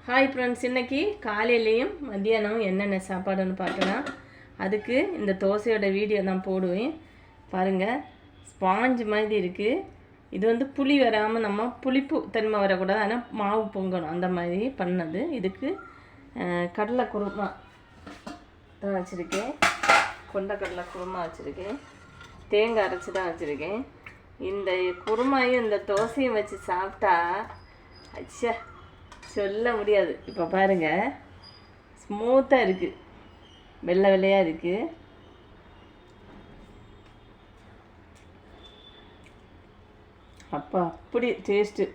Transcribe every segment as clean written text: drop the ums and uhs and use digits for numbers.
Hi friends, இன்றைக்கி காலையிலையும் மத்தியானமும் என்னென்ன சாப்பாடுன்னு பார்க்கலாம். அதுக்கு இந்த தோசையோட வீடியோ தான் போடுவேன். பாருங்கள், ஸ்பாஞ்ச் மாதிரி இருக்குது. இது புளி வராமல் நம்ம புளிப்பு தன்மை வரக்கூடாது, ஆனால் மாவு பொங்கணும் அந்த மாதிரி பண்ணது. இதுக்கு கடலை குருமா தான் வச்சுருக்கேன். கொண்டக்கடலை குருமா வச்சுருக்கேன். தேங்காய் அரைச்சி தான் வச்சுருக்கேன். இந்த குருமாயும் இந்த தோசையும் வச்சு சாப்பிட்டா அச்சா சொல்ல முடியாது. இப்போ பாருங்கள், ஸ்மூத்தாக இருக்குது, வெள்ளை வெள்ளையாக இருக்குது. அப்பா அப்படி டேஸ்ட்டு.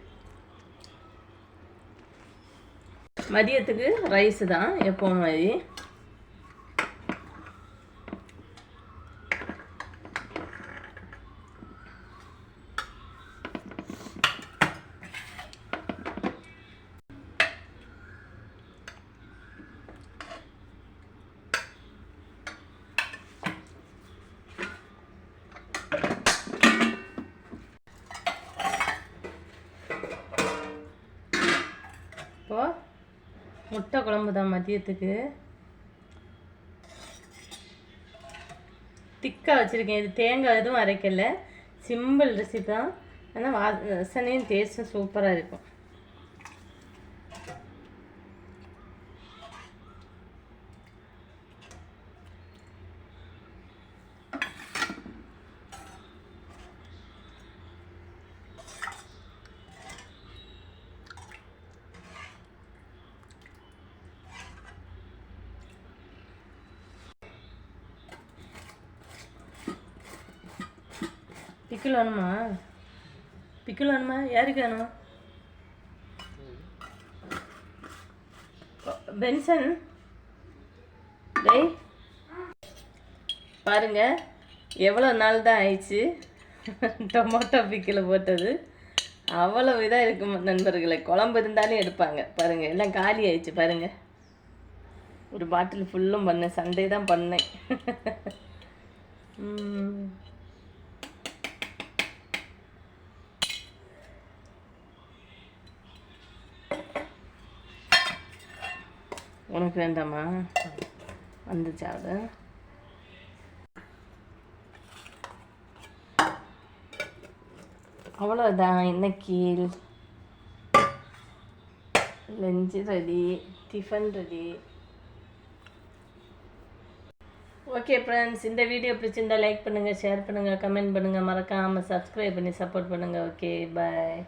மதியத்துக்கு ரைஸு தான் எப்போவும் மாதிரி. இப்போது முட்டை குழம்பு தான் மதியத்துக்கு. திக்காக வச்சுருக்கேன். இது தேங்காய் எதுவும் அரைக்கலை, சிம்பிள் ரெசிபி தான். ஆனால் வாசனையும் டேஸ்ட்டும் சூப்பராக இருக்கும். பிக்கிள் வேணுமா? பிக்கிள் வேணுமா? யாருக்கு வேணும்? பென்சன் டேய், பாருங்கள் எவ்வளோ நாள் தான் ஆயிடுச்சு டொமேட்டோ பிக்கில் போட்டது. அவ்வளோ இதாக இருக்கும் நண்பர்களை. குழம்பு இருந்தாலும் எடுப்பாங்க. பாருங்கள், எல்லாம் காலி ஆயிடுச்சு. பாருங்கள், ஒரு பாட்டில் ஃபுல்லும் பண்ணேன். சண்டே தான் பண்ணேன். உனக்கு வேண்டாமா? வந்துச்சா? அது அவ்வளோதான். இன்னைக்கு lunch ready, tiffin ready. Okay friends, இந்த வீடியோ பிடிச்சிருந்தால் லைக் பண்ணுங்கள், ஷேர் பண்ணுங்கள், கமெண்ட் பண்ணுங்கள், மறக்காமல் சப்ஸ்கிரைப் பண்ணி சப்போர்ட் பண்ணுங்கள். ஓகே, பாய்.